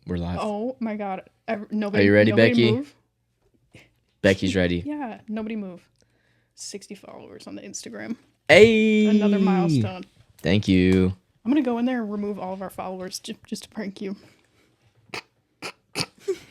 We're live. Oh my god. Are you ready, Becky? Move. Becky's ready. Yeah, nobody move. 60 followers on the Instagram. Hey! Another milestone. Thank you. I'm gonna go in there and remove all of our followers just to prank you.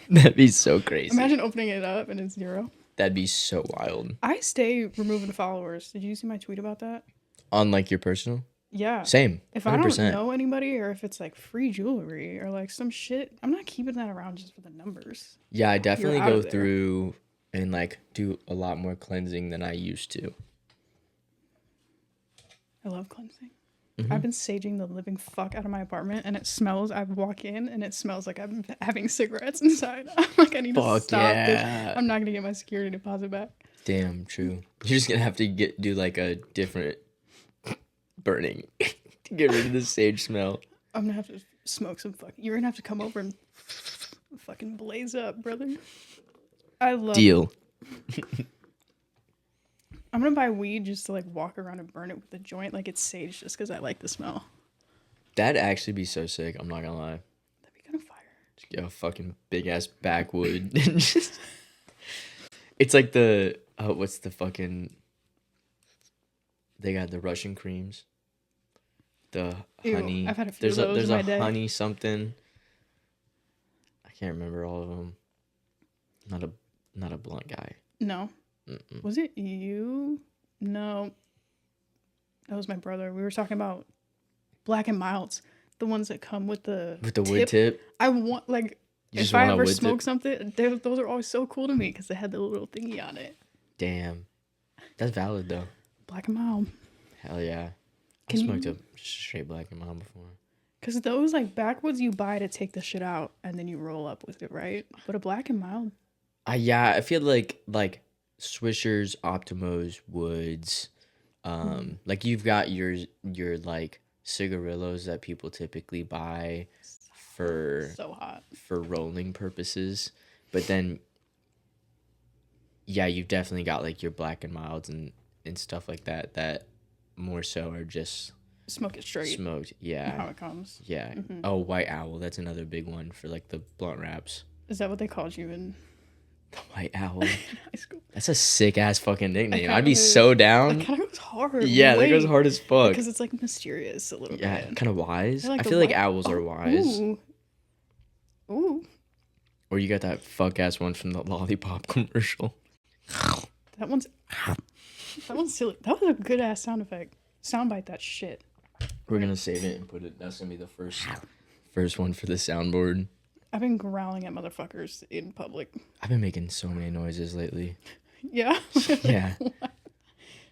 That'd be so crazy. Imagine opening it up and it's 0. That'd be so wild. I stay removing followers. Did you see my tweet about that? On like your personal? Yeah. Same. 100%. If I don't know anybody or if it's like free jewelry or like some shit, I'm not keeping that around just for the numbers. Yeah, I definitely go through and like do a lot more cleansing than I used to. I love cleansing. Mm-hmm. I've been saging the living fuck out of my apartment, and it smells. I walk in, and it smells like I'm having cigarettes inside. I'm like, I need to stop this. I'm not gonna get my security deposit back. Damn, true. You're just gonna have to do like a different burning to get rid of the sage smell. I'm gonna have to smoke some You're gonna have to come over and fucking blaze up, brother. I love deal. I'm gonna buy weed just to like walk around and burn it with a joint like it's sage just because I like the smell. That'd actually be so sick. I'm not gonna lie. That'd be kind of fire. Just get a fucking big ass backwood and just. It's like the what's the fucking. They got the Russian creams. The honey. I've had a few of those there's in my a day. honey something. I can't remember all of them. Not a blunt guy. No. Mm-mm. Was it you? No. That was my brother. We were talking about Black and Milds, the ones that come with the wood tip. I want like if I ever smoke something, those are always so cool to me because they had the little thingy on it. Damn, that's valid though. Black and Mild. Hell yeah. I smoked a straight Black and Mild before. Because those like backwoods you buy to take the shit out and then you roll up with it, right? But a Black and Mild. Yeah, I feel like Swishers, Optimos, Woods, like you've got your like cigarillos that people typically buy for so hot for rolling purposes, but then yeah, you've definitely got like your Black and Milds and stuff like that more so are just smoke it straight. Smoked, yeah. How it comes. Yeah. Mm-hmm. Oh, White Owl, that's another big one for like the blunt wraps. Is that what they called you in? The White Owl. In high school. That's a sick ass fucking nickname. I'd be so down. That kind of goes hard. Yeah, that goes hard as fuck. Because it's like mysterious a little bit. Yeah, kind of wise. Like I feel like owls are wise. Ooh. Or you got that fuck ass one from the lollipop commercial. That one's silly. That was a good ass sound effect. Soundbite that shit. We're gonna save it and put it. That's gonna be the first one for the soundboard. I've been growling at motherfuckers in public. I've been making so many noises lately. Yeah. Yeah.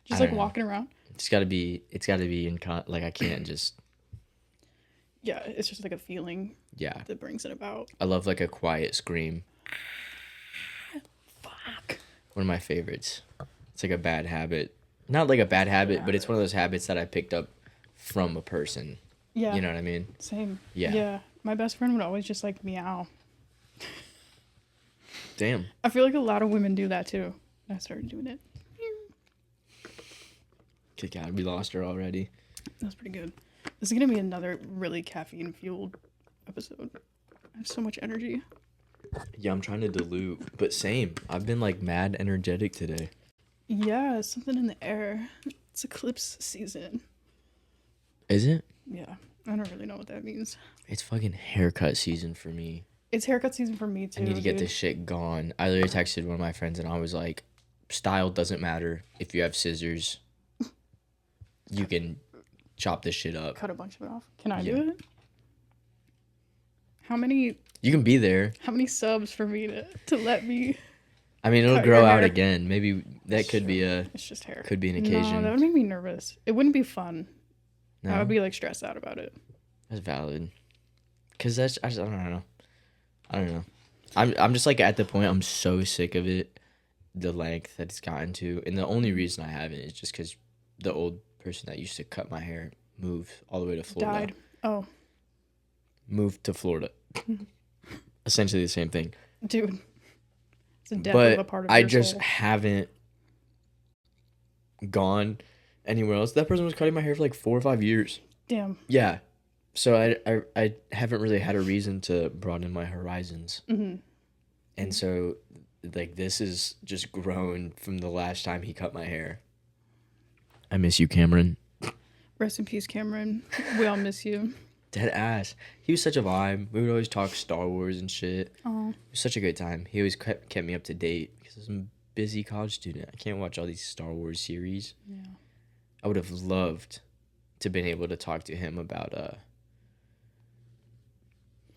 Just like walking around. It's gotta be in like I can't just. Yeah, it's just like a feeling. Yeah. That brings it about. I love like a quiet scream. Fuck. One of my favorites. It's like a bad habit. Not like a bad habit, but it's one of those habits that I picked up from a person. Yeah. You know what I mean? Same. Yeah. Yeah. My best friend would always just like meow. Damn. I feel like a lot of women do that too. I started doing it. Good God, we lost her already. That's pretty good. This is going to be another really caffeine-fueled episode. I have so much energy. Yeah, I'm trying to dilute, but same. I've been like mad energetic today. Yeah, something in the air. It's eclipse season. Is it? Yeah, I don't really know what that means. It's fucking haircut season for me. It's haircut season for me too. I need to get this shit gone. I literally texted one of my friends and I was like, style doesn't matter. If you have scissors, you can chop this shit up. Cut a bunch of it off. Can I do it? How many... You can be there. How many subs for me to let me... I mean, it'll grow out again. Maybe that could be a... It's just hair. Could be an occasion. No, that would make me nervous. It wouldn't be fun. No? I would be like stressed out about it. That's valid. Because I don't know. I'm just like at the point I'm so sick of it, the length that it's gotten to. And the only reason I haven't is just because the old person that used to cut my hair moved all the way to Florida. Died. Oh. Moved to Florida. Essentially the same thing. Dude. It's a death of a part of I your just soul. haven't gone anywhere else. That person was cutting my hair for like 4 or 5 years. Damn. Yeah. So I haven't really had a reason to broaden my horizons. Mm-hmm. And so, like, this is just grown from the last time he cut my hair. I miss you, Cameron. Rest in peace, Cameron. We all miss you. Dead ass. He was such a vibe. We would always talk Star Wars and shit. Oh. It was such a good time. He always kept me up to date because I'm a busy college student. I can't watch all these Star Wars series. Yeah. I would have loved to been able to talk to him about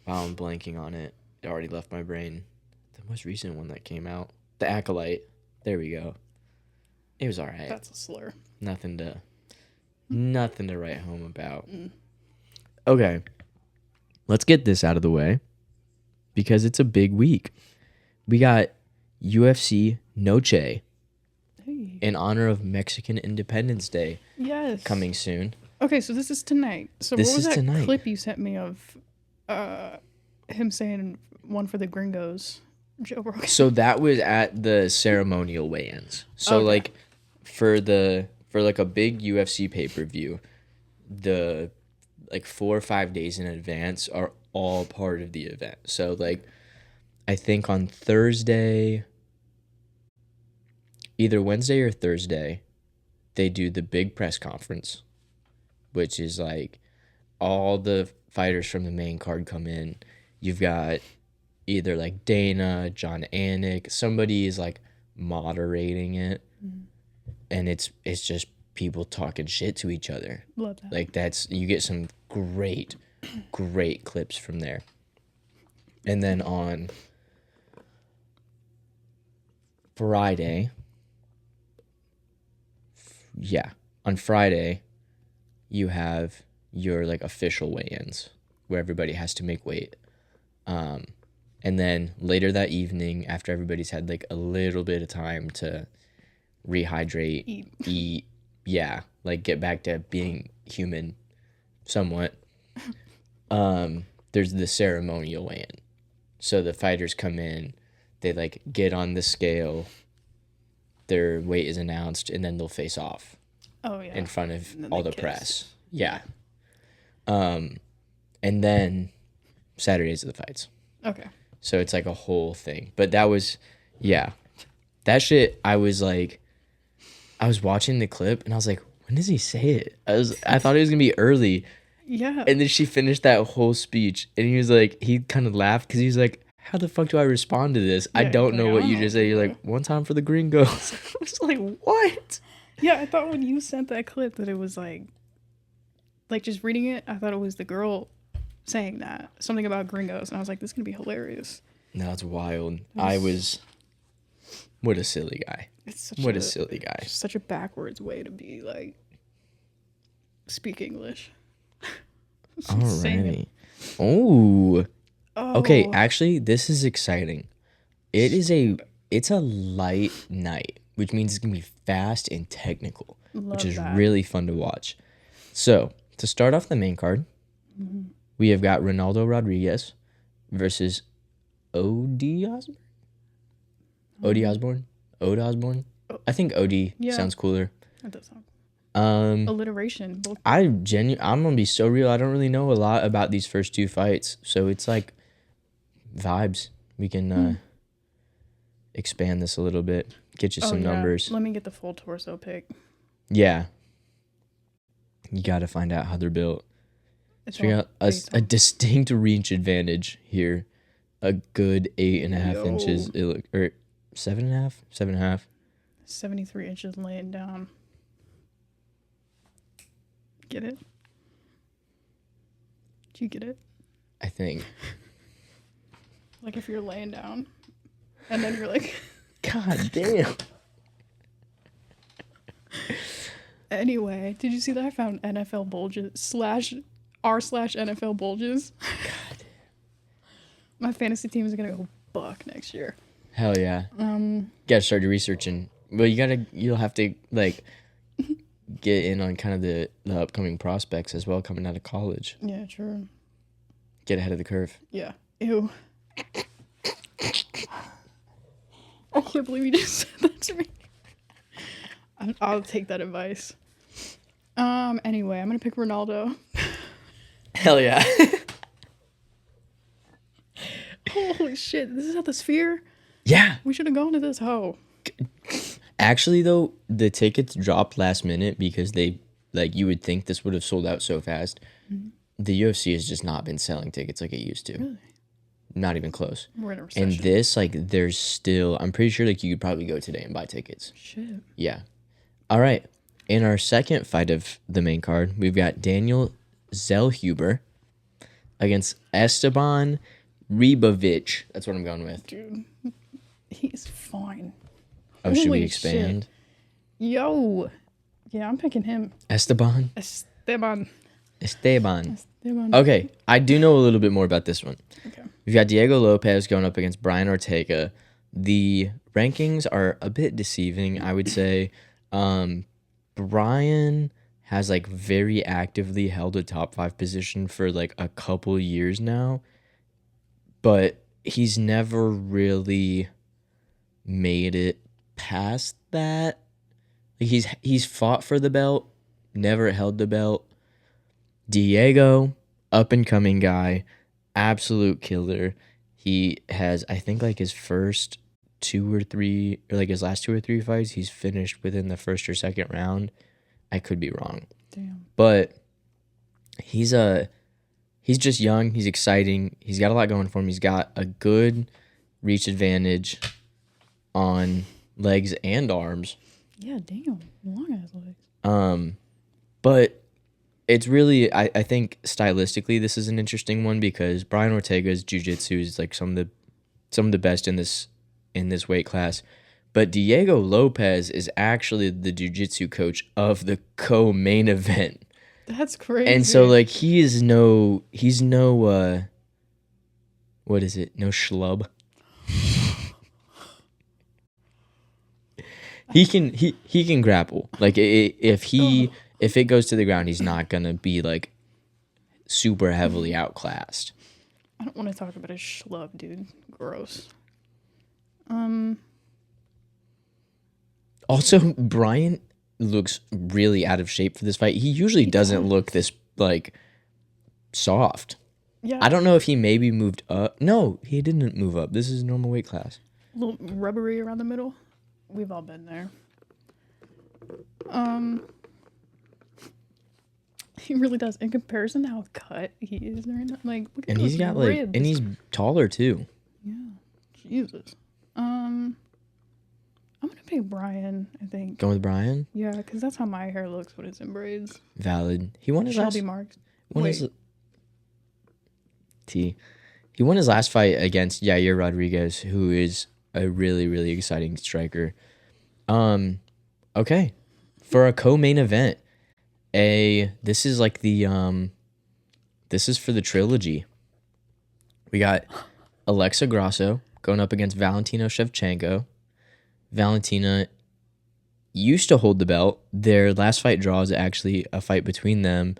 wow, I'm blanking on it. It already left my brain. The most recent one that came out. The Acolyte. There we go. It was alright. That's a slur. Nothing to write home about. Okay. Let's get this out of the way because it's a big week. We got UFC Noche in honor of Mexican Independence Day. Yes. Coming soon. Okay, so this is tonight. So this what was is that tonight. clip you sent me of him saying one for the gringos? Joe Rogan. So that was at the ceremonial weigh-ins. So Okay. like for like a big UFC pay-per-view, the like 4 or 5 days in advance are all part of the event. So like I think on Thursday, either Wednesday or Thursday, they do the big press conference, which is like all the fighters from the main card come in. You've got either like Dana, John Anik, somebody is like moderating it, and it's just people talking shit to each other. Love that. Like you get some great clips from there. And then on Friday, you have your like official weigh-ins where everybody has to make weight. And then later that evening, after everybody's had like a little bit of time to rehydrate, eat, like get back to being human somewhat, there's the ceremonial weigh-in. So the fighters come in, they like get on the scale, their weight is announced, and then they'll face off. Oh yeah. In front of all the press. Yeah. And then Saturdays are the fights. Okay. So it's like a whole thing. But that was, that shit, I was watching the clip and I was like, when does he say it? I thought it was going to be early. Yeah. And then she finished that whole speech and he was like, he kind of laughed because he was like, how the fuck do I respond to this? Yeah, I don't know what you just said. You're like, one time for the gringos. I was like, what? Yeah, I thought when you sent that clip that it was like just reading it, I thought it was the girl saying that. Something about gringos. And I was like, this is going to be hilarious. No, it's wild. What a silly guy. What a silly guy. Such a backwards way to be like, speak English. Alrighty. Oh. Okay, actually, this is exciting. It's a light night, which means it's going to be fast and technical, which is really fun to watch. So, to start off the main card, we have got Ronaldo Rodriguez versus Odi Osborne? Ode Osborne? I think Odi sounds cooler. That does sound alliteration. I'm gonna be so real. I don't really know a lot about these first two fights, so it's like vibes. We can expand this a little bit, get you some numbers. Let me get the full torso pic. Yeah, you got to find out how they're built. So we got a distinct reach advantage here. A good 8.5 inches, or 7.5, 7.5. 73 inches laying down. Get it? Do you get it? I think. Like if you're laying down, and then you're like, God damn. Anyway, did you see that I found NFL bulges /r/NFL bulges? God. My fantasy team is gonna go buck next year. Hell yeah. Gotta start researching. Well, you'll have to like get in on kind of the upcoming prospects as well coming out of college. Yeah, true. Get ahead of the curve. Yeah. Ew. I can't believe you just said that to me. I'll take that advice. Anyway, I'm gonna pick Ronaldo. Hell yeah. Holy shit! This is at the Sphere. Yeah. We should have gone to this hoe. Actually, though, the tickets dropped last minute because they, like, you would think this would have sold out so fast. Mm-hmm. The UFC has just not been selling tickets like it used to. Really? Not even close. We're in a recession. And this, like, there's still, I'm pretty sure, like, you could probably go today and buy tickets. Shit. Yeah. All right. In our second fight of the main card, we've got Daniel Zellhuber against Esteban Ribovic. That's what I'm going with. Dude, he's fine. Oh, should we expand? Shit. Yo. Yeah, I'm picking him. Esteban. Esteban. Okay, I do know a little bit more about this one. Okay. We've got Diego Lopez going up against Brian Ortega. The rankings are a bit deceiving, I would say. Brian has like very actively held a top 5 position for like a couple years now, but he's never really made it past that. He's fought for the belt, never held the belt. Diego, up and coming guy, absolute killer. He has, I think, like his first 2 or 3, or like his last 2 or 3 fights, he's finished within the first or second round. I could be wrong. Damn. But he's just young. He's exciting. He's got a lot going for him. He's got a good reach advantage on legs and arms. Yeah, damn. Long ass legs. But it's really, I think stylistically this is an interesting one because Brian Ortega's jiu-jitsu is like some of the best in this weight class. But Diego Lopez is actually the jiu-jitsu coach of the co-main event. That's crazy. And so like he's no what is it? No schlub. He can grapple. Like if it goes to the ground, he's not gonna be like super heavily outclassed. I don't want to talk about his schlub, dude. Gross. Also, Brian looks really out of shape for this fight. He usually doesn't look this like soft. Yeah. I don't know if he maybe moved up. No, he didn't move up. This is normal weight class. A little rubbery around the middle. We've all been there. He really does. In comparison to how cut he is right now, like look at and he's got ribs. Like, and he's taller too. Yeah, Jesus. I'm gonna pick Brian. I think. Going with Brian? Yeah, because that's how my hair looks when it's in braids. Valid. He won his Shelby Marks. He won his last fight against Yair Rodriguez, who is a really, really exciting striker. Okay. For a co-main event, this is like the this is for the trilogy. We got Alexa Grasso going up against Valentina Shevchenko. Valentina used to hold the belt. Their last fight draw is actually a fight between them.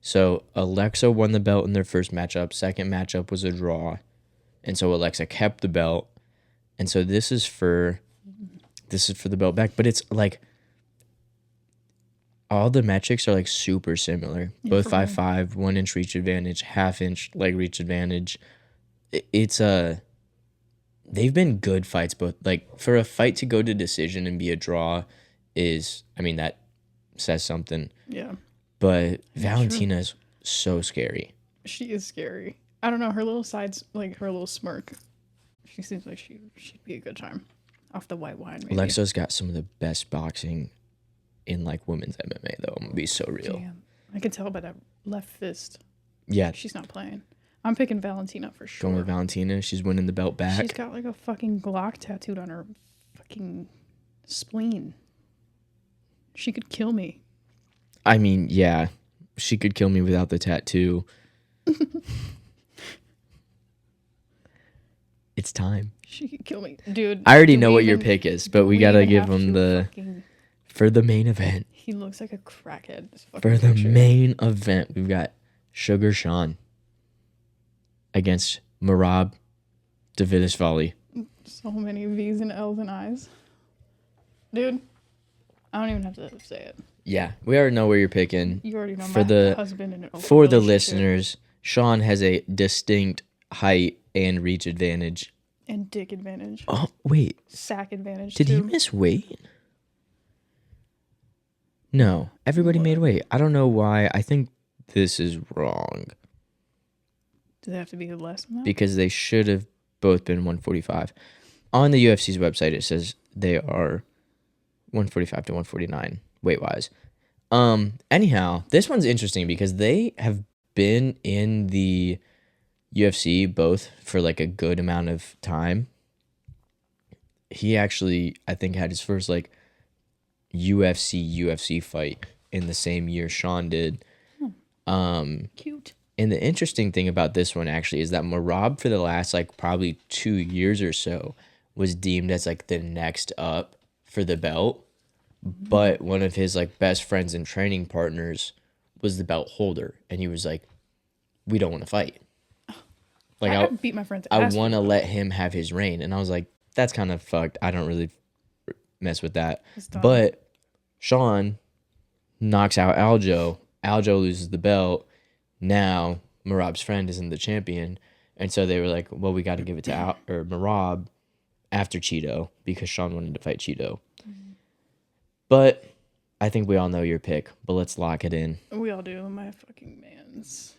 So Alexa won the belt in their first matchup. Second matchup was a draw. And so Alexa kept the belt. And so this is for the belt back. But it's like all the metrics are like super similar. Yeah, both 5'5", 1 inch reach advantage, half-inch leg reach advantage. They've been good fights, both. Like for a fight to go to decision and be a draw that says something. Yeah. But Valentina is so scary. She is scary. I don't know, her little sides, like her little smirk. She seems like she'd be a good time off the white wine. Maybe. Alexa's got some of the best boxing in like women's MMA though. I'm gonna be so real. Damn. I can tell by that left fist. Yeah. She's not playing. I'm picking Valentina for sure. Going with Valentina. She's winning the belt back. She's got like a fucking Glock tattooed on her fucking spleen. She could kill me. I mean, yeah. She could kill me without the tattoo. It's time. She could kill me. Dude. I already know what your pick is, but we gotta give him for the main event. He looks like a crackhead. For the main event, we've got Sugar Sean against Merab Davidisvili. So many V's and L's and I's. Dude, I don't even have to say it. Yeah, we already know where you're picking. You already know For my the husband in an open for the relationship. listeners, Sean has a distinct height and reach advantage. And dick advantage. Oh wait, Sack advantage did too. he miss weight? No, everybody made weight. I don't know why. I think this is wrong. Do they have to be less than that? Because they should have both been 145. On the UFC's website, it says they are 145 to 149 weight-wise. Anyhow, this one's interesting because they have been in the UFC both for like a good amount of time. He actually, I think, had his first like UFC fight in the same year Sean did. Cute. And the interesting thing about this one actually is that Marab for the last like probably 2 years or so was deemed as like the next up for the belt. But one of his like best friends and training partners was the belt holder, and he was like, "We don't want to fight. Like I beat my friend's I ass. want to let him have his reign." And I was like, "That's kind of fucked. I don't really mess with that." But Sean knocks out Aljo. Aljo loses the belt. Now Marab's friend isn't the champion, and so they were like, "Well, we got to give it to Marab after Cheeto because Sean wanted to fight Cheeto." But I think we all know your pick. But let's lock it in. We all do. My fucking man's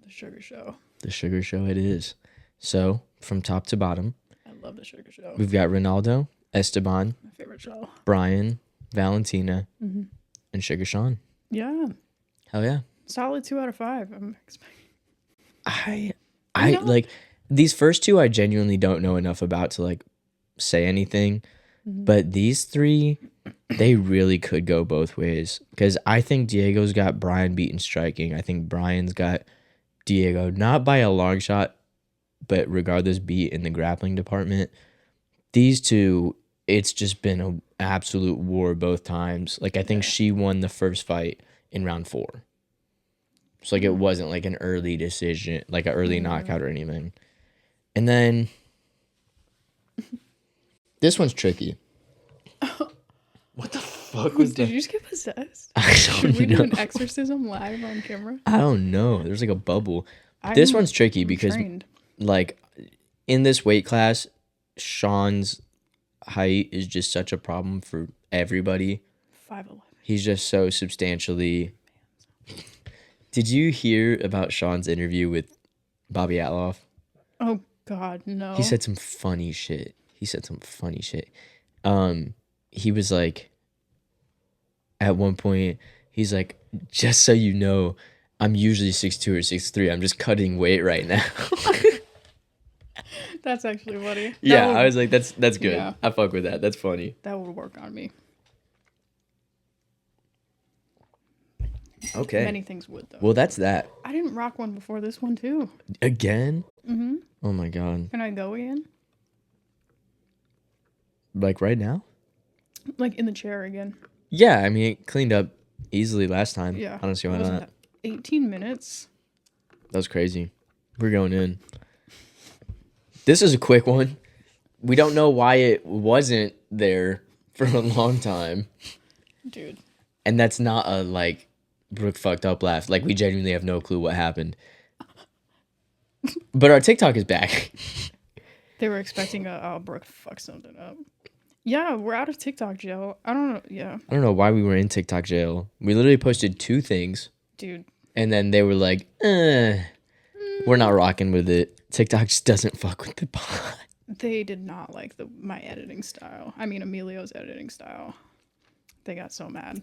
the Sugar Show. The Sugar Show it is. So from top to bottom, I love the Sugar Show. we've got Ronaldo, Esteban, My favorite show. Brian, Valentina, and Sugar Sean. Yeah. Hell yeah. Solid 2 out of 5. I'm expecting. I like these first two I genuinely don't know enough about to like say anything. But these three, they really could go both ways. Because I think Diego's got Brian beaten striking. I think Brian's got Diego, not by a long shot, but regardless, beat in the grappling department. These two, it's just been an absolute war both times. Like, I think she won the first fight in round 4. So, like, it wasn't like an early decision, like an early knockout or anything. And then this one's tricky. What the fuck was Did that? you just get possessed? I Should don't we do know. an exorcism live on camera? I don't know. There's like a bubble. This one's tricky because, trained. like, in this weight class, Sean's height is just such a problem for everybody. 5'11". He's just so substantially. Did you hear about Sean's interview with Bobby Atloff? Oh God, no. He said some funny shit. He was like, at one point, he's like, just so you know, I'm usually 6'2" or 6'3". I'm just cutting weight right now. That's actually funny. Yeah, I was like, that's good. Yeah. I fuck with that. That's funny. That would work on me. Okay. Many things would though. Well, that's that. I didn't rock one before this one too. Again? Mm-hmm. Oh my god. Can I go again? Like right now? Like in the chair again. Yeah, I mean, it cleaned up easily last time. Yeah. I don't see why Wasn't not. that 18 minutes. That was crazy. We're going in. This is a quick one. We don't know why it wasn't there for a long time. Dude. And that's not a, like, Brooke fucked up laugh. Like, we genuinely have no clue what happened. But our TikTok is back. They were expecting Brooke fuck something up. Yeah, we're out of TikTok jail. I don't know. Yeah. I don't know why we were in TikTok jail. We literally posted 2 things. Dude. And then they were like, we're not rocking with it. TikTok just doesn't fuck with the pod. They did not like my editing style. I mean, Emilio's editing style. They got so mad.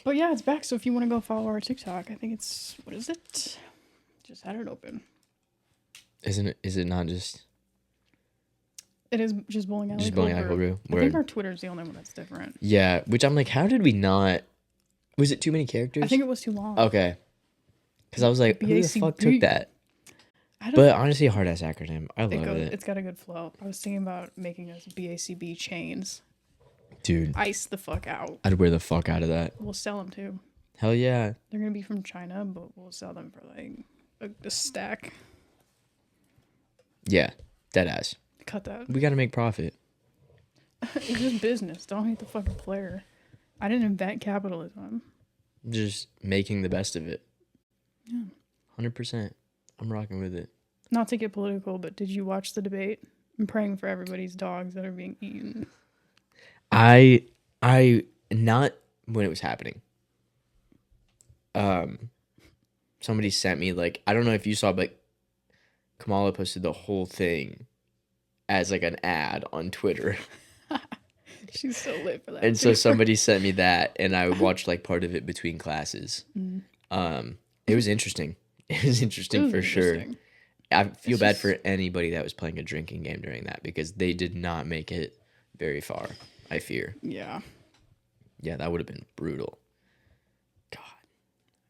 But yeah, it's back. So if you want to go follow our TikTok, I think it's, what is it? Just had it open. Isn't it? Is it not just? It is just Bowling Alley. Just Bowling Alley Brew. I think our Twitter's the only one that's different. Yeah, which I'm like, how did we not? Was it too many characters? I think it was too long. Okay. Because I was like, who the fuck took that? But honestly, hard ass acronym. I love it. It's got a good flow. I was thinking about making us BACB chains. Dude. Ice the fuck out. I'd wear the fuck out of that. We'll sell them too. Hell yeah. They're going to be from China, but we'll sell them for like a stack. Yeah. Dead ass. Cut that. We got to make profit. It's just business. Don't hate the fucking player. I didn't invent capitalism. Just making the best of it. Yeah. 100%. I'm rocking with it. Not to get political, but did you watch the debate? I'm praying for everybody's dogs that are being eaten. I not when it was happening. Somebody sent me like, I don't know if you saw, but Kamala posted the whole thing as like an ad on Twitter. She's so lit for that. And so somebody sent me that, and I watched like part of it between classes. It was interesting. It was interesting for sure. I feel bad for anybody that was playing a drinking game during that because they did not make it very far, I fear. Yeah. Yeah, that would have been brutal. God.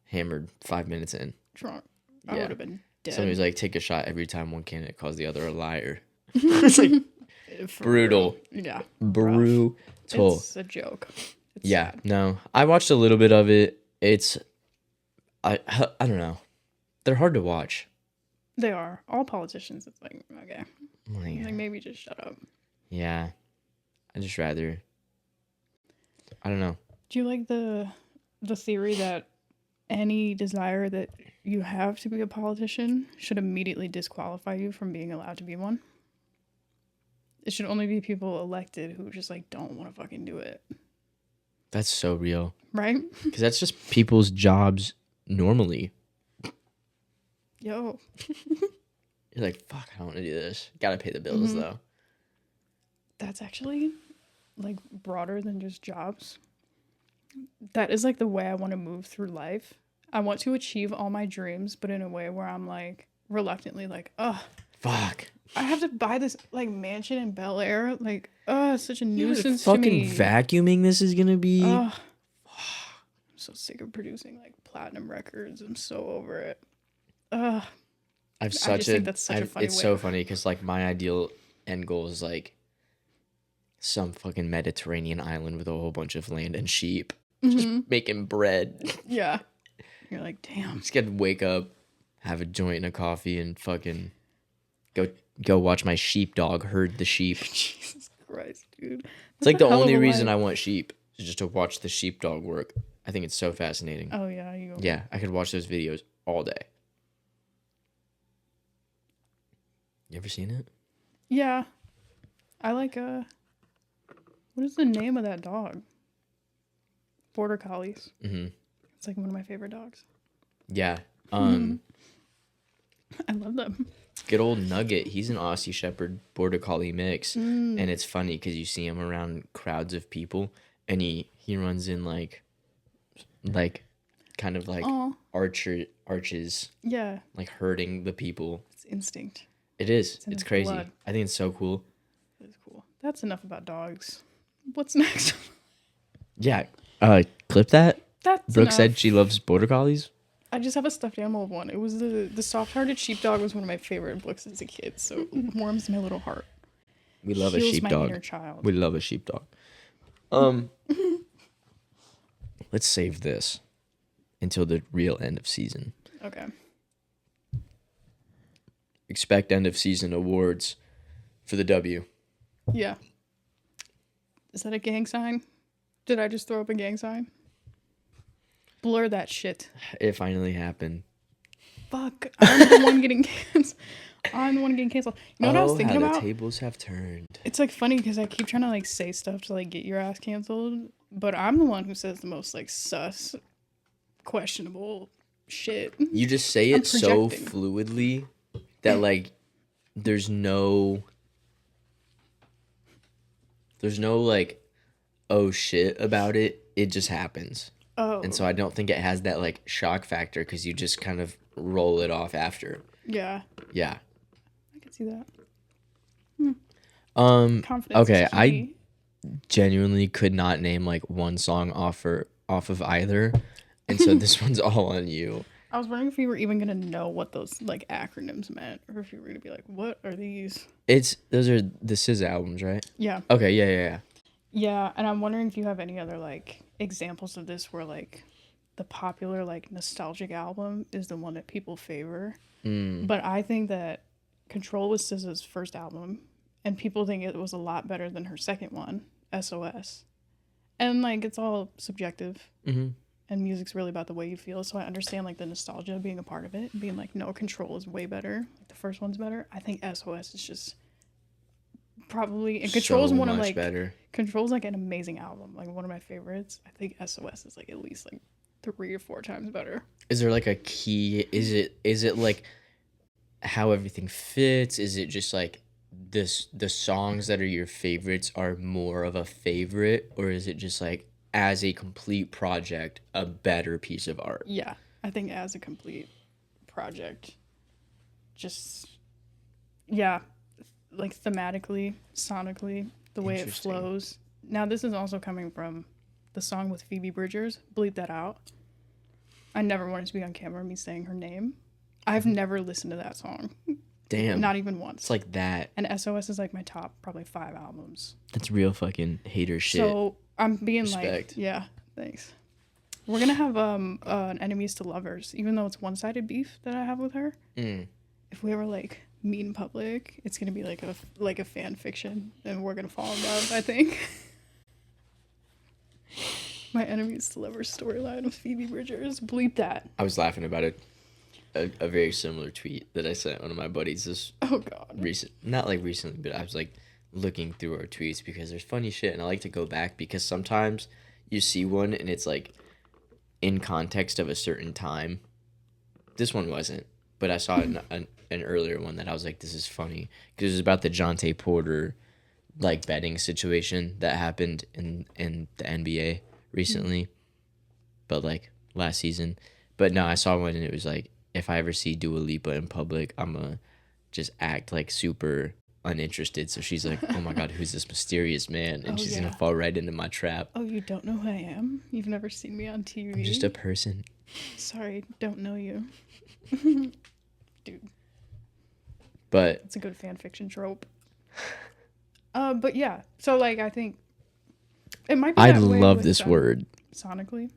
Hammered 5 minutes in. Drunk. I would have been dead. Somebody's like, take a shot every time one candidate calls the other a liar. It's like brutal. Yeah. Brutal. It's a joke. It's sad. No. I watched a little bit of it. It's I don't know. They're hard to watch. They are. All politicians, it's like, okay. Like maybe just shut up. Yeah. I just rather I don't know. Do you like the theory that any desire that you have to be a politician should immediately disqualify you from being allowed to be one? It should only be people elected who just like don't want to fucking do it. That's so real. Right? Because that's just people's jobs normally. Yo. You're like, fuck, I don't want to do this. Gotta pay the bills though. That's actually like broader than just jobs. That is like the way I want to move through life. I want to achieve all my dreams, but in a way where I'm like reluctantly like, ugh. Fuck. I have to buy this like mansion in Bel Air. Like, it's such a nuisance to to me. Fucking vacuuming this is gonna be. I'm so sick of producing like platinum records. I'm so over it. I think that's such a funny it's way. so funny because like my ideal end goal is like some fucking Mediterranean island with a whole bunch of land and sheep, just making bread. Yeah, you're like, damn. Just get to wake up, have a joint and a coffee, and fucking go watch my sheepdog herd the sheep. Jesus Christ, dude. That's it's like the only reason I want sheep is just to watch the sheepdog work. I think it's so fascinating. Oh yeah, yeah. I could watch those videos all day. You ever seen it? Yeah, I like what is the name of that dog? Border Collies. It's like one of my favorite dogs. Yeah. I love them. Good old Nugget. He's an Aussie Shepherd Border Collie mix, and it's funny because you see him around crowds of people, and he runs in like kind of like arches. Yeah. Like herding the people. It's instinct. It is. It's crazy. Blood. I think it's so cool. It is cool. That's enough about dogs. What's next? Yeah. Clip that. That's Brooke enough. said she loves Border Collies. I just have a stuffed animal of one. It was the soft-hearted sheepdog was one of my favorite books as a kid, so it warms my little heart. We love a Heals sheepdog. my inner child. We love a sheepdog. Let's save this until the real end of season. Okay. Expect end of season awards for the W. Yeah. Is that a gang sign? Did I just throw up a gang sign? Blur that shit. It finally happened. Fuck. I'm the one getting canceled. I'm the one getting canceled. You know what I was thinking about? The tables have turned. It's like funny because I keep trying to like say stuff to like get your ass canceled, but I'm the one who says the most like sus, questionable shit. You just say it so fluidly that like there's no like oh shit about it. It just happens. Oh. And so I don't think it has that like shock factor because you just kind of roll it off after. Yeah. Yeah. I can see that. Confidence. Okay, I genuinely could not name like one song off of either. And so this one's all on you. I was wondering if you were even gonna know what those like acronyms meant, or if you were gonna be like, "What are these?" Those are the SZA albums, right? Yeah. Okay. Yeah. Yeah, and I'm wondering if you have any other like examples of this where like the popular like nostalgic album is the one that people favor. But I think that Control was SZA's first album, and people think it was a lot better than her second one, SOS. And like it's all subjective. Mm-hmm. And music's really about the way you feel. So I understand like the nostalgia being a part of it, and being like, no, Control is way better. Like, the first one's better. I think SOS is just probably, and Control's So one of much like better. Control's like an amazing album, like one of my favorites. I think SOS is like at least like 3 or 4 times better. Is there like a key? Is it like how everything fits? Is it just like the songs that are your favorites are more of a favorite, or is it just like as a complete project a better piece of art? Yeah, I think as a complete project, just yeah, like thematically, sonically, the way it Interesting. flows. Now this is also coming from the song with Phoebe Bridgers. Bleep that out. I never wanted to be on camera me saying her name. I've never listened to that song. Damn. Not even once. It's like that. And SOS is like my top probably 5 albums. That's real fucking hater shit. So I'm being Respect. like, yeah, thanks. We're gonna have an enemies to lovers, even though it's one-sided beef that I have with her. If we ever like meet in public, it's gonna be like a fan fiction, and we're gonna fall in love, I think. My enemies to lovers storyline with Phoebe Bridgers. Bleep that. I was laughing about it. A very similar tweet that I sent one of my buddies this not like recently, but I was like looking through our tweets because there's funny shit, and I like to go back because sometimes you see one and it's like in context of a certain time. This one wasn't, but I saw an earlier one that I was like, this is funny because it was about the Jonte Porter like betting situation that happened in the NBA recently, but like last season. But no, I saw one and it was like, if I ever see Dua Lipa in public, I'm gonna just act like super uninterested. So she's like, oh my God, who's this mysterious man? And she's gonna fall right into my trap. Oh, you don't know who I am? You've never seen me on TV? I'm just a person. Sorry, don't know you. Dude. But it's a good fan fiction trope. But yeah, so like I think it might be I that way love with, this word. Sonically.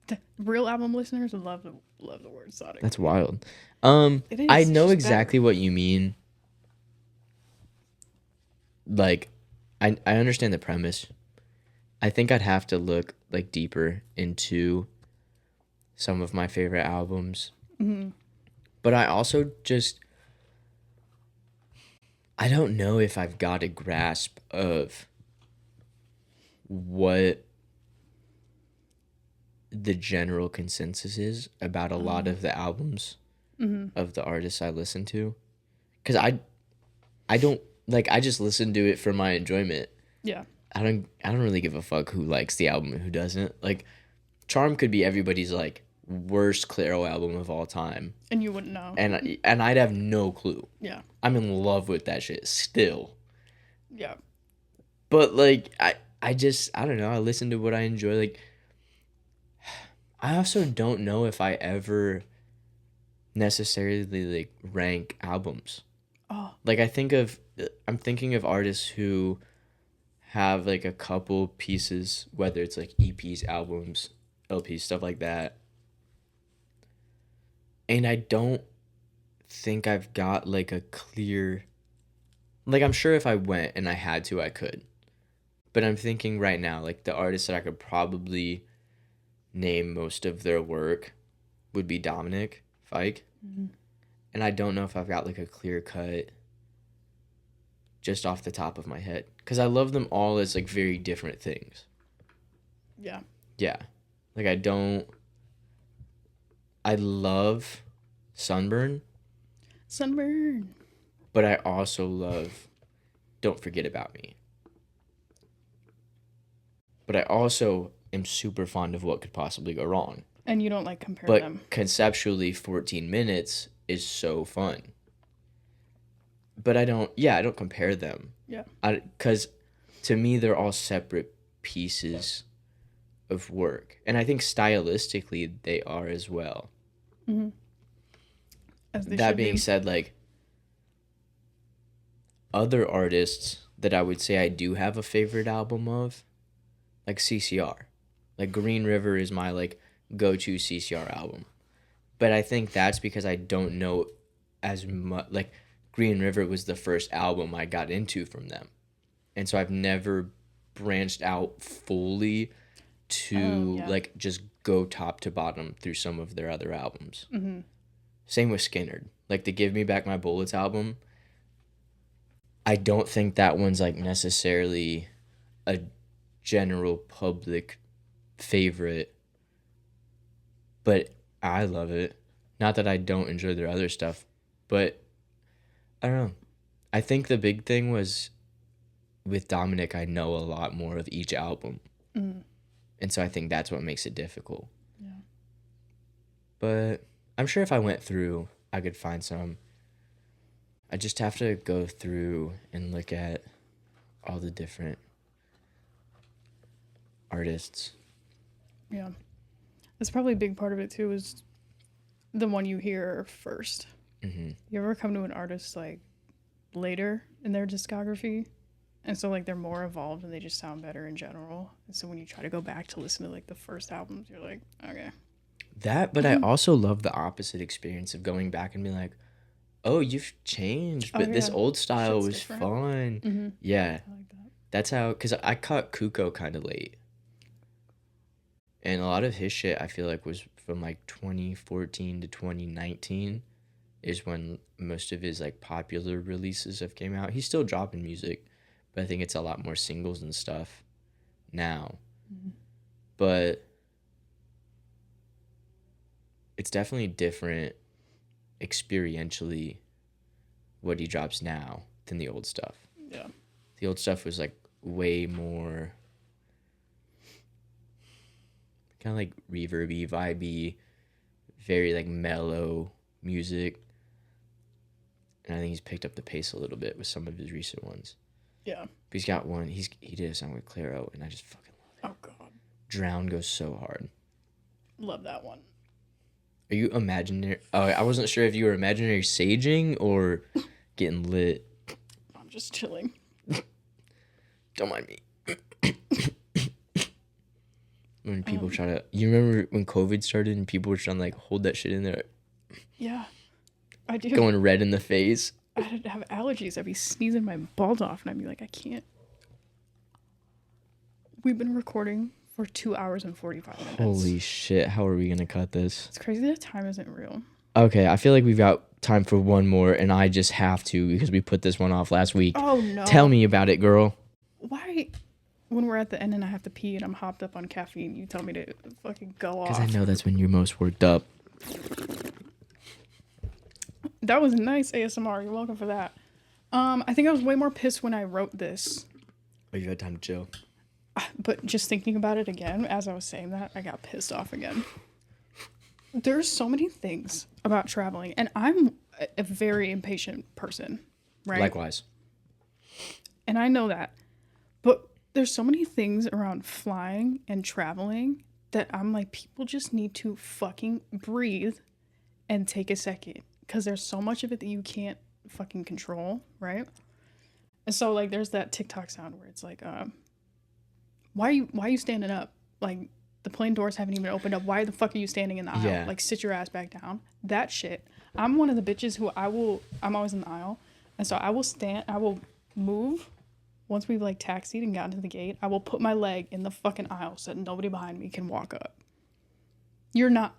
The real album listeners love the word sonic. That's wild. It is, I know exactly better. what you mean. Like, I understand the premise. I think I'd have to look like deeper into some of my favorite albums. Mm-hmm. But I also just, I don't know if I've got a grasp of what the general consensus is about a lot of the albums of the artists I listen to. Because I don't, like, I just listen to it for my enjoyment. Yeah. I don't really give a fuck who likes the album and who doesn't. Like, Charm could be everybody's like worst Clairo album of all time, and you wouldn't know. And I'd have no clue. Yeah. I'm in love with that shit still. Yeah. But like I don't know. I listen to what I enjoy. Like, I also don't know if I ever necessarily like rank albums. Oh. Like I'm thinking of artists who have like a couple pieces, whether it's like EPs, albums, LPs, stuff like that. And I don't think I've got like a clear, like, I'm sure if I went and I had to, I could. But I'm thinking right now, like, the artists that I could probably name most of their work would be Dominic Fike. Mm-hmm. And I don't know if I've got like a clear cut just off the top of my head. Because I love them all as like very different things. Yeah. Yeah. Like, I love Sunburn. But I also love Don't Forget About Me. But I also am super fond of What Could Possibly Go Wrong. And you don't like compare them. But conceptually, 14 Minutes is so fun. But I don't compare them. Yeah. Because to me, they're all separate pieces of work. And I think stylistically, they are as well. Mm-hmm. That being said, like, other artists that I would say I do have a favorite album of, like CCR. Like, Green River is my, like, go-to CCR album. But I think that's because I don't know as much. Like, Green River was the first album I got into from them. And so I've never branched out fully to like just go top to bottom through some of their other albums. Mm-hmm. Same with Skynyrd. Like the Give Me Back My Bullets album, I don't think that one's like necessarily a general public favorite, but I love it. Not that I don't enjoy their other stuff, but I don't know. I think the big thing was with Dominic, I know a lot more of each album. Mm. And so I think that's what makes it difficult. Yeah. But I'm sure if I went through, I could find some. I just have to go through and look at all the different artists. Yeah. That's probably a big part of it too, is the one you hear first. Mm-hmm. You ever come to an artist like later in their discography, and so like they're more evolved and they just sound better in general, and so when you try to go back to listen to like the first albums, you're like, okay. That, but I also love the opposite experience of going back and being like, oh, you've changed, but this old style was different. Fun. Mm-hmm. Yeah. I like that. That's how, because I caught Kuko kind of late. And a lot of his shit, I feel like, was from like 2014 to 2019 is when most of his like popular releases have came out. He's still dropping music, but I think it's a lot more singles and stuff now. Mm-hmm. But it's definitely different experientially what he drops now than the old stuff. Yeah. The old stuff was like way more kind of like reverby, vibey, very like mellow music. And I think he's picked up the pace a little bit with some of his recent ones. Yeah. But he's got one, he did a song with Clairo, and I just fucking love it. Oh God. Drown goes so hard. Love that one. Are you imaginary? Oh, I wasn't sure if you were imaginary saging or getting lit. I'm just chilling. Don't mind me. When people try to... You remember when COVID started and people were trying to like hold that shit in there? Yeah, I do. Going red in the face. I'd have allergies. I'd be sneezing my balls off and I'd be like, I can't. We've been recording for 2 hours and 45 minutes. Holy shit, how are we gonna cut this? It's crazy that time isn't real. Okay, I feel like we've got time for one more, and I just have to because we put this one off last week. Oh no. Tell me about it, girl. Why, when we're at the end and I have to pee and I'm hopped up on caffeine, you tell me to fucking go off? Because I know that's when you're most worked up. That was nice ASMR. You're welcome for that. I think I was way more pissed when I wrote this. Oh, you had time to chill. But just thinking about it again, as I was saying that, I got pissed off again. There's so many things about traveling, and I'm a very impatient person, right? Likewise. And I know that. But there's so many things around flying and traveling that I'm like, people just need to fucking breathe and take a second. Because there's so much of it that you can't fucking control, right? And so, like, there's that TikTok sound where it's like, why are you standing up? Like, the plane doors haven't even opened up. Why the fuck are you standing in the aisle? Yeah. Like, sit your ass back down. That shit. I'm one of the bitches who I'm always in the aisle. And so I will move. Once we've, like, taxied and gotten to the gate, I will put my leg in the fucking aisle so that nobody behind me can walk up. You're not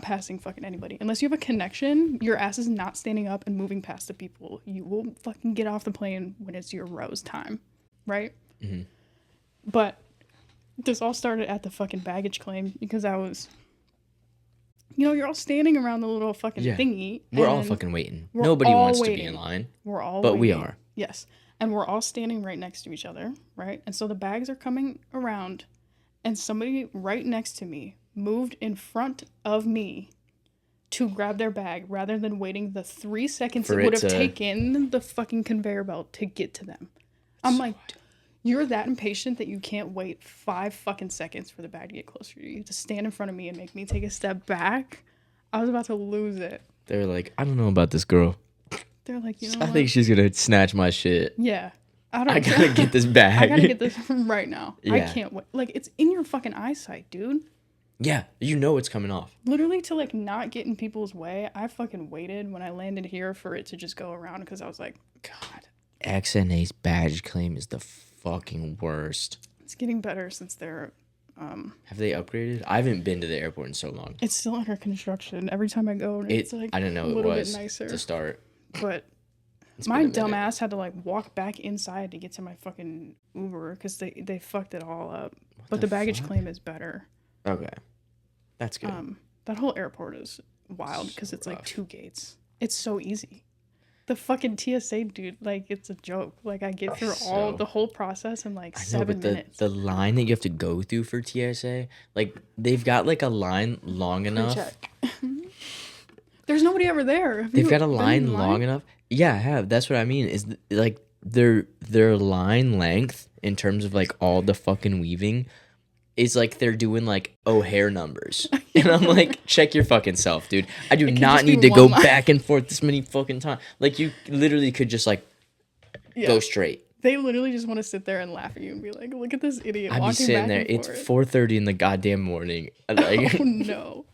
passing fucking anybody. Unless you have a connection, your ass is not standing up and moving past the people. You will fucking get off the plane when it's your rose time. Right? Mm-hmm. But this all started at the fucking baggage claim because I was, you're all standing around the little fucking thingy. We're all fucking waiting. Nobody wants to be in line. We're all But waiting. We are. Yes. And we're all standing right next to each other, right? And so the bags are coming around, and somebody right next to me moved in front of me to grab their bag rather than waiting the 3 seconds it would have taken the fucking conveyor belt to get to them. I'm like, you're that impatient that you can't wait 5 fucking seconds for the bag to get closer to you, to stand in front of me and make me take a step back. I was about to lose it. They're like, I don't know about this girl. They're like, I think she's gonna snatch my shit. Yeah. I gotta get this bag. I gotta get this right now. Yeah. I can't wait. Like, it's in your fucking eyesight, dude. Yeah, it's coming off. Literally, to like not get in people's way, I fucking waited when I landed here for it to just go around because I was like, God. XNA's badge claim is the fucking worst. It's getting better since they're. Have they upgraded? I haven't been to the airport in so long. It's still under construction. Every time I go, it's like I didn't know a it little was bit nicer to start. But my dumbass had to like walk back inside to get to my fucking Uber because they fucked it all up. But the baggage claim is better. Okay, that's good. That whole airport is wild because it's like 2 gates. It's so easy. The fucking TSA dude, like, it's a joke. Like, I get through the whole process in like 7 minutes. The line that you have to go through for TSA, like, they've got like a line long enough. There's nobody ever there. They've got a line long enough. Yeah, I have. That's what I mean. Is like their line length in terms of like all the fucking weaving is like they're doing like O'Hare numbers. And I'm like, check your fucking self, dude. I do not need to go back and forth this many fucking times. Like, you literally could just like go straight. They literally just want to sit there and laugh at you and be like, look at this idiot walking back and forth. I'd be sitting there. It's 4:30 in the goddamn morning. Like, oh, no.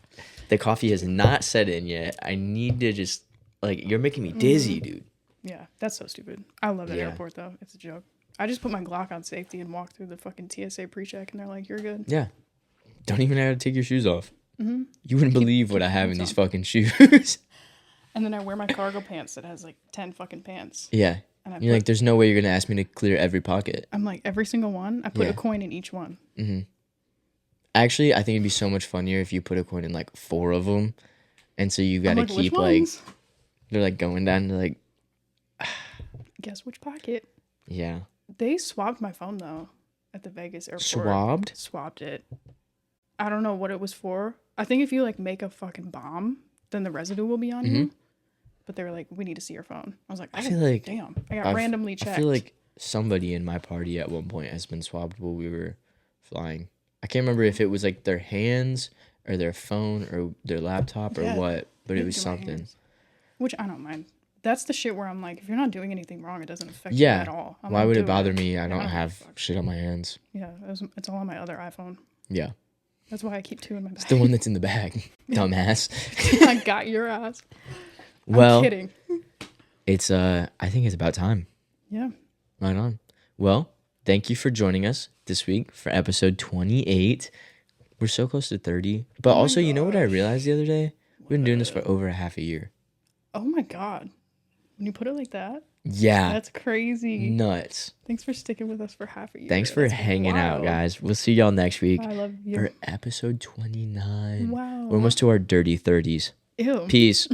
The coffee has not set in yet. I need to just, like, you're making me dizzy, dude. Yeah, that's so stupid. I love that airport, though. It's a joke. I just put my Glock on safety and walk through the fucking TSA pre-check, and they're like, you're good. Yeah. Don't even have to take your shoes off. Mm-hmm. You wouldn't believe what I have in these fucking shoes. And then I wear my cargo pants that has, like, 10 fucking pants. Yeah. And you're like, there's no way you're going to ask me to clear every pocket. I'm like, every single one? I put a coin in each one. Mm-hmm. Actually, I think it'd be so much funnier if you put a coin in, like, 4 of them. And so you got to keep, like, they're, like, going down to, like... Guess which pocket? Yeah. They swabbed my phone, though, at the Vegas airport. Swabbed? Swabbed it. I don't know what it was for. I think if you, like, make a fucking bomb, then the residue will be on you. But they were like, we need to see your phone. I was like, I feel like... Damn. I got randomly checked. I feel like somebody in my party at one point has been swabbed while we were flying. I can't remember if it was, like, their hands or their phone or their laptop or what, but it was something. Which I don't mind. That's the shit where I'm like, if you're not doing anything wrong, it doesn't affect you at all. Why would it bother me? I don't have shit on my hands. Yeah, it's all on my other iPhone. Yeah. That's why I keep 2 in my bag. It's the one that's in the bag, dumbass. I got your ass. Well, I'm kidding. It's I think it's about time. Yeah. Right on. Well, thank you for joining us this week for episode 28. We're so close to 30. But also, you know what I realized the other day? We've been doing this for over a half a year. Oh my God. When you put it like that? Yeah. That's crazy. Nuts. Thanks for sticking with us for half a year. Thanks for hanging out, guys. We'll see y'all next week. I love you. For episode 29. Wow. We're almost to our dirty 30s. Ew. Peace.